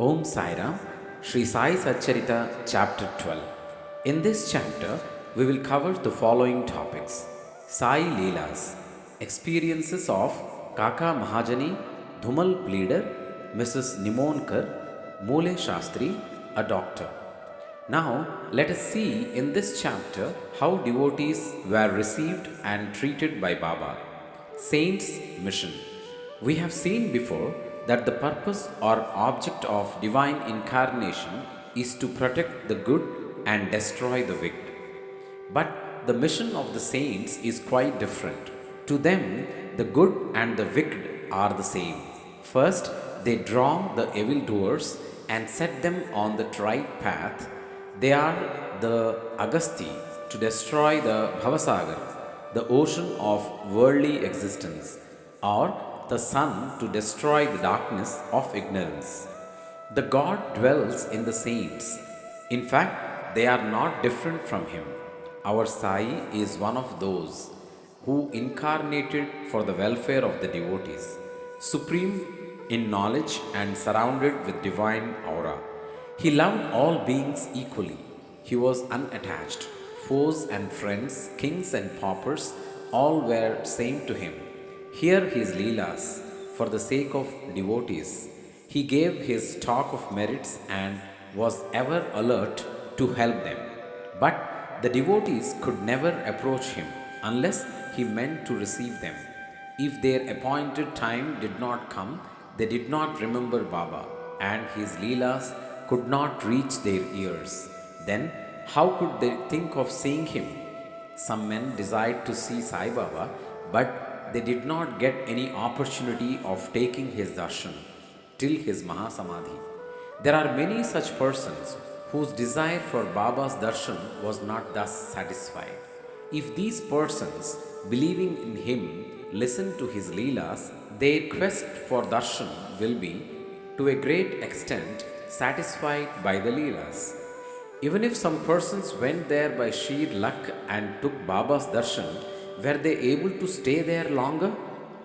Om Sai Ram, Shri Sai Satcharita, chapter 12. In this chapter, we will cover the following topics: Sai Leelas, experiences of Kaka Mahajani, Dhumal Pleader, Mrs. Nimonkar, Mule Shastri, a doctor. Now, let us see in this chapter how devotees were received and treated by Baba. Saints' mission. We have seen before that the purpose or object of divine incarnation is to protect the good and destroy the wicked. But the mission of the saints is quite different. To them, the good and the wicked are the same. First, they draw the evildoers and set them on the right path. They are the Agasti to destroy the Bhavasagar, the ocean of worldly existence, or the sun to destroy the darkness of ignorance. The God dwells in the saints. In fact, they are not different from Him. Our Sai is one of those who incarnated for the welfare of the devotees, supreme in knowledge and surrounded with divine aura. He loved all beings equally. He was unattached. Foes and friends, kings and paupers, all were same to him. Hear his Leelas for the sake of devotees. He gave his talk of merits and was ever alert to help them. But the devotees could never approach him unless he meant to receive them. If their appointed time did not come, they did not remember Baba, and his Leelas could not reach their ears. Then, how could they think of seeing him? Some men desired to see Sai Baba, but they did not get any opportunity of taking his darshan till his Mahasamadhi. There are many such persons whose desire for Baba's darshan was not thus satisfied. If these persons, believing in him, listen to his Leelas, their quest for darshan will be, to a great extent, satisfied by the Leelas. Even if some persons went there by sheer luck and took Baba's darshan, were they able to stay there longer?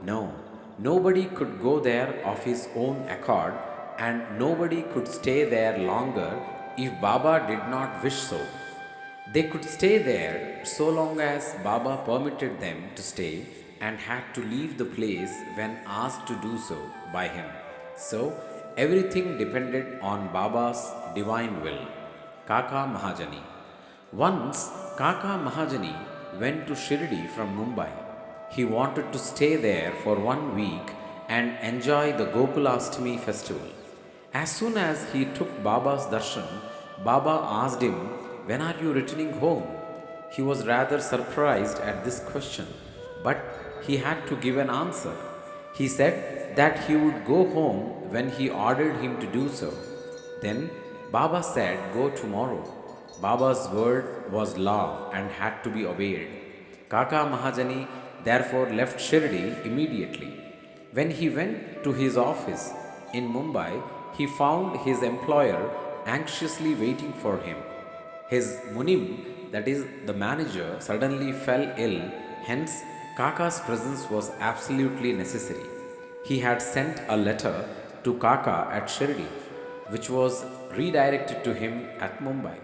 No. Nobody could go there of his own accord, and nobody could stay there longer if Baba did not wish so. They could stay there so long as Baba permitted them to stay and had to leave the place when asked to do so by him. So, everything depended on Baba's divine will. Kaka Mahajani. Once, Kaka Mahajani went to Shirdi from Mumbai. He wanted to stay there for 1 week and enjoy the Gokulashtami festival. As soon as he took Baba's darshan, Baba asked him, "When are you returning home?" He was rather surprised at this question, but he had to give an answer. He said that he would go home when he ordered him to do so. Then Baba said, "Go tomorrow." Baba's word was law and had to be obeyed. Kaka Mahajani therefore left Shirdi immediately. When he went to his office in Mumbai, he found his employer anxiously waiting for him. His Munim, that is the manager, suddenly fell ill, hence Kaka's presence was absolutely necessary. He had sent a letter to Kaka at Shirdi, which was redirected to him at Mumbai.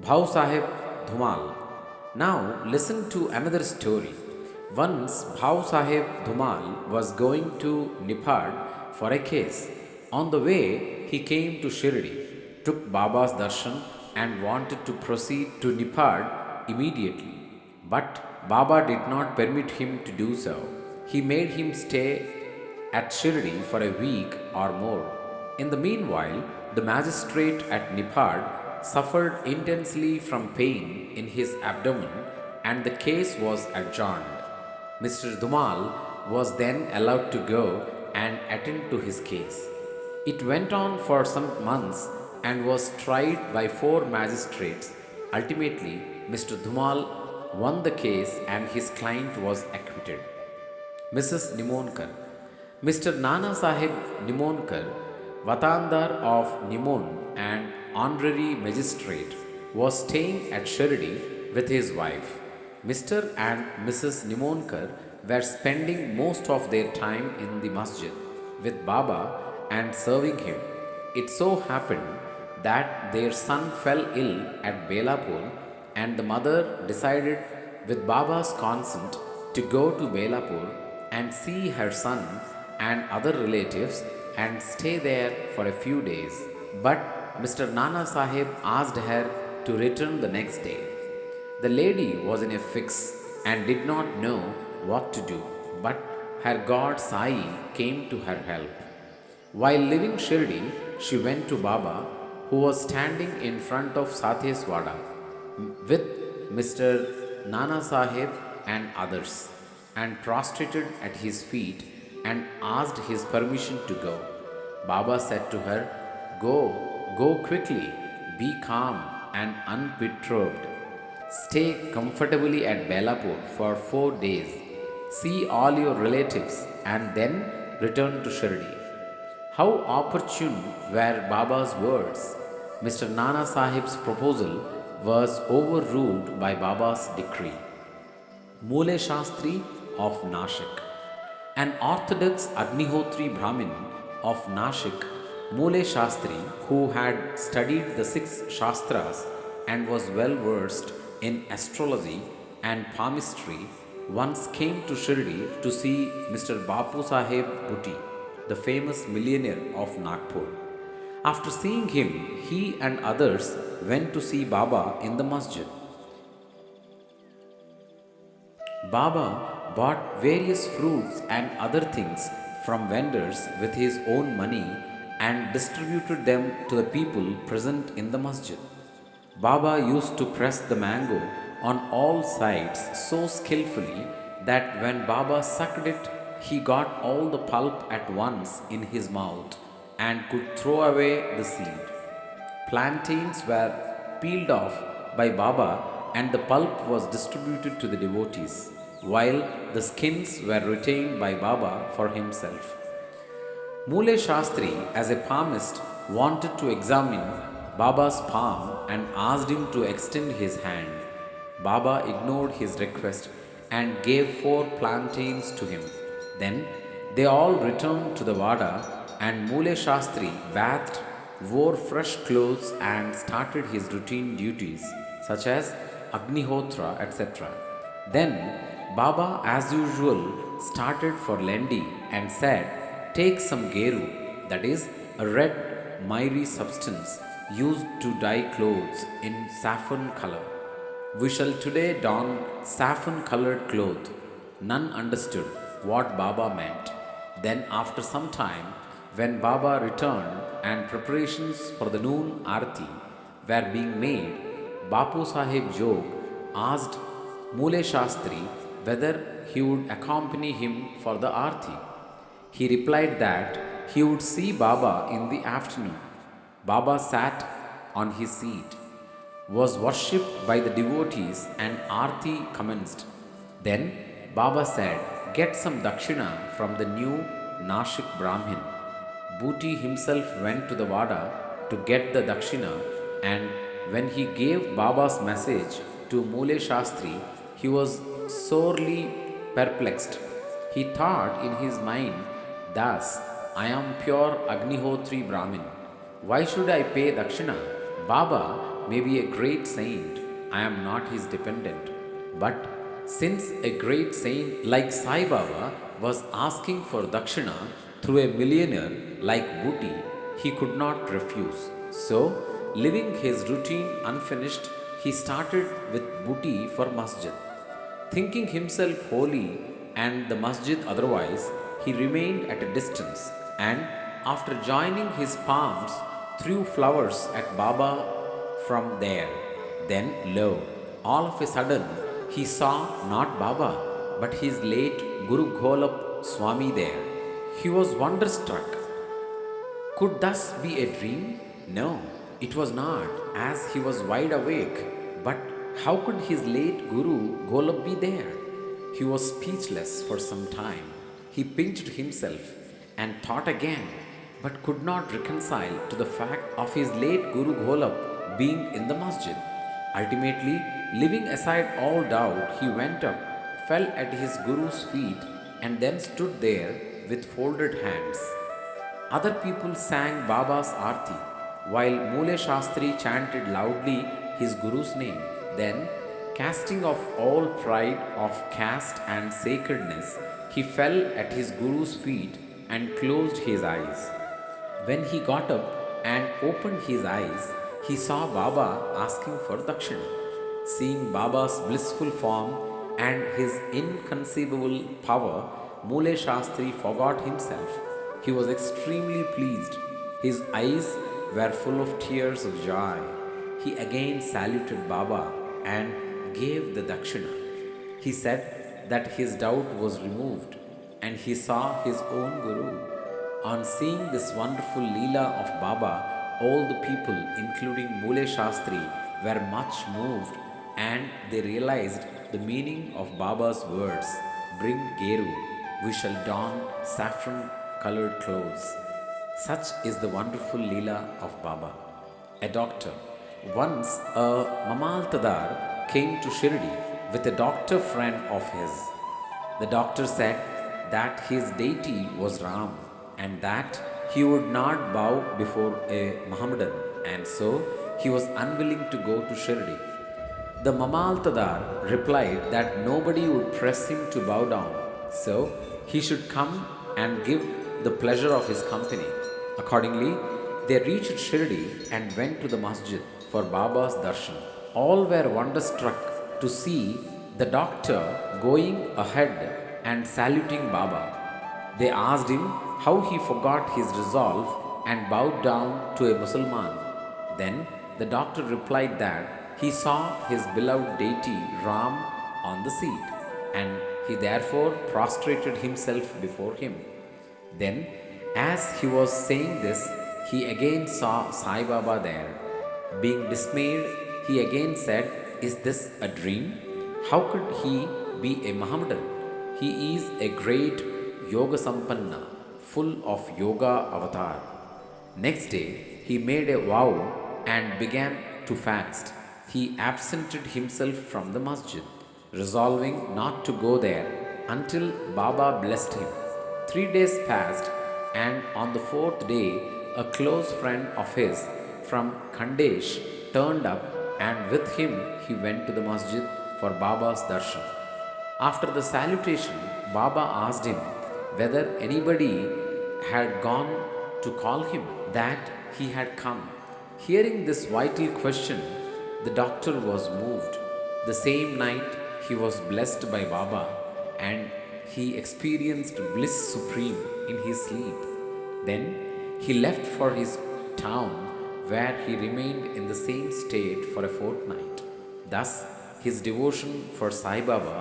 Bhau Sahib Dhumal. Now listen to another story. Once Bhau Sahib Dhumal was going to Nipad for a case. On the way, he came to Shirdi, took Baba's darshan and wanted to proceed to Nipad immediately. But Baba did not permit him to do so. He made him stay at Shirdi for a week or more. In the meanwhile, the magistrate at Nipad suffered intensely from pain in his abdomen and the case was adjourned. Mr. Dhumal was then allowed to go and attend to his case. It went on for some months and was tried by 4 magistrates. Ultimately, Mr. Dhumal won the case and his client was acquitted. Mrs. Nimonkar. Mr. Nana Sahib Nimonkar, Vatandar of Nimon and honorary magistrate, was staying at Shirdi with his wife. Mr. and Mrs. Nimonkar were spending most of their time in the masjid with Baba and serving him. It so happened that their son fell ill at Belapur, and the mother decided, with Baba's consent, to go to Belapur and see her son and other relatives and stay there for a few days. But Mr. Nana Sahib asked her to return the next day. The lady was in a fix and did not know what to do, but her god Sai came to her help. While leaving Shirdi, she went to Baba, who was standing in front of Satheswada with Mr. Nana Sahib and others, and prostrated at his feet and asked his permission to go. Baba said to her, Go, go quickly, be calm and unperturbed. Stay comfortably at Belapur for 4 days. See all your relatives and then return to Shirdi. How opportune were Baba's words! Mr. Nana Sahib's proposal was overruled by Baba's decree. Mule Shastri of Nashik. An orthodox Agnihotri Brahmin of Nashik, Mule Shastri, who had studied the 6 Shastras and was well versed in astrology and palmistry, once came to Shirdi to see Mr. Bapu Sahib Bhutti, the famous millionaire of Nagpur. After seeing him, he and others went to see Baba in the masjid. Baba bought various fruits and other things from vendors with his own money and distributed them to the people present in the masjid. Baba used to press the mango on all sides so skillfully that when Baba sucked it, he got all the pulp at once in his mouth and could throw away the seed. Plantains were peeled off by Baba and the pulp was distributed to the devotees, while the skins were retained by Baba for himself. Mule Shastri, as a palmist, wanted to examine Baba's palm and asked him to extend his hand. Baba ignored his request and gave 4 plantains to him. Then they all returned to the Vada and Mule Shastri bathed, wore fresh clothes and started his routine duties such as Agnihotra, etc. Then Baba, as usual, started for Lendi and said, Take some geru, that is, a red, miry substance used to dye clothes in saffron color. We shall today don saffron colored cloth. None understood what Baba meant. Then, after some time, when Baba returned and preparations for the noon arati were being made, Bapu Sahib Jog asked Mule Shastri whether he would accompany him for the arati. He replied that he would see Baba in the afternoon. Baba sat on his seat, was worshipped by the devotees, and arati commenced. Then Baba said, Get some dakshina from the new Nashik Brahmin. Bhutti himself went to the Vada to get the dakshina, and when he gave Baba's message to Mule Shastri, he was sorely perplexed. He thought in his mind, Thus, I am pure Agnihotri Brahmin. Why should I pay dakshina? Baba may be a great saint. I am not his dependent. But since a great saint like Sai Baba was asking for dakshina through a millionaire like Bhutti, he could not refuse. So, leaving his routine unfinished, he started with Bhutti for masjid. Thinking himself holy and the masjid otherwise, he remained at a distance and, after joining his palms, threw flowers at Baba from there. Then, lo, all of a sudden, he saw not Baba, but his late Guru Gholap Swami there. He was wonderstruck. Could thus be a dream? No, it was not, as he was wide awake. But how could his late Guru Golab be there? He was speechless for some time. He pinched himself and thought again, but could not reconcile to the fact of his late Guru Golab being in the masjid. Ultimately, leaving aside all doubt, he went up, fell at his Guru's feet, and then stood there with folded hands. Other people sang Baba's Aarti, while Mule Shastri chanted loudly his Guru's name. Then, casting off all pride of caste and sacredness, he fell at his Guru's feet and closed his eyes. When he got up and opened his eyes, he saw Baba asking for dakshina. Seeing Baba's blissful form and his inconceivable power, Mule Shastri forgot himself. He was extremely pleased. His eyes were full of tears of joy. He again saluted Baba and gave the dakshina. He said that his doubt was removed and he saw his own Guru. On seeing this wonderful Leela of Baba, all the people, including Mule Shastri, were much moved and they realized the meaning of Baba's words. Bring Geru, we shall don saffron colored clothes. Such is the wonderful Leela of Baba. A doctor. Once a Mamaltadar came to Shirdi with a doctor friend of his. The doctor said that his deity was Ram and that he would not bow before a Mohammedan, and so he was unwilling to go to Shirdi. The Mamaltadar replied that nobody would press him to bow down, so he should come and give the pleasure of his company. Accordingly, they reached Shirdi and went to the masjid for Baba's darshan. All were wonderstruck to see the doctor going ahead and saluting Baba. They asked him how he forgot his resolve and bowed down to a Mussulman. Then the doctor replied that he saw his beloved deity Ram on the seat and he therefore prostrated himself before him. Then, as he was saying this, he again saw Sai Baba there. Being dismayed, he again said, "Is this a dream? How could he be a Mohammedan? He is a great Yoga Sampanna, full of yoga avatar." Next day, he made a vow and began to fast. He absented himself from the masjid, resolving not to go there until Baba blessed him. 3 days passed, and on the fourth day, a close friend of his from Khandesh turned up, and with him he went to the masjid for Baba's darshan. After the salutation, Baba asked him whether anybody had gone to call him, that he had come. Hearing this vital question, the doctor was moved. The same night, he was blessed by Baba and he experienced bliss supreme in his sleep. Then he left for his town where he remained in the same state for a fortnight. Thus, his devotion for Sai Baba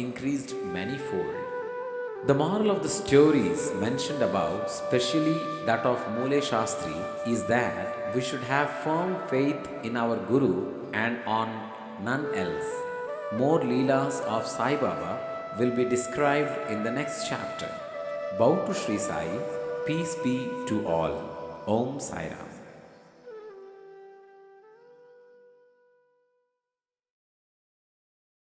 increased manifold. The moral of the stories mentioned above, especially that of Mule Shastri, is that we should have firm faith in our Guru and on none else. More Leelas of Sai Baba will be described in the next chapter. Bow to Shri Sai, peace be to all. Om Sai Ram.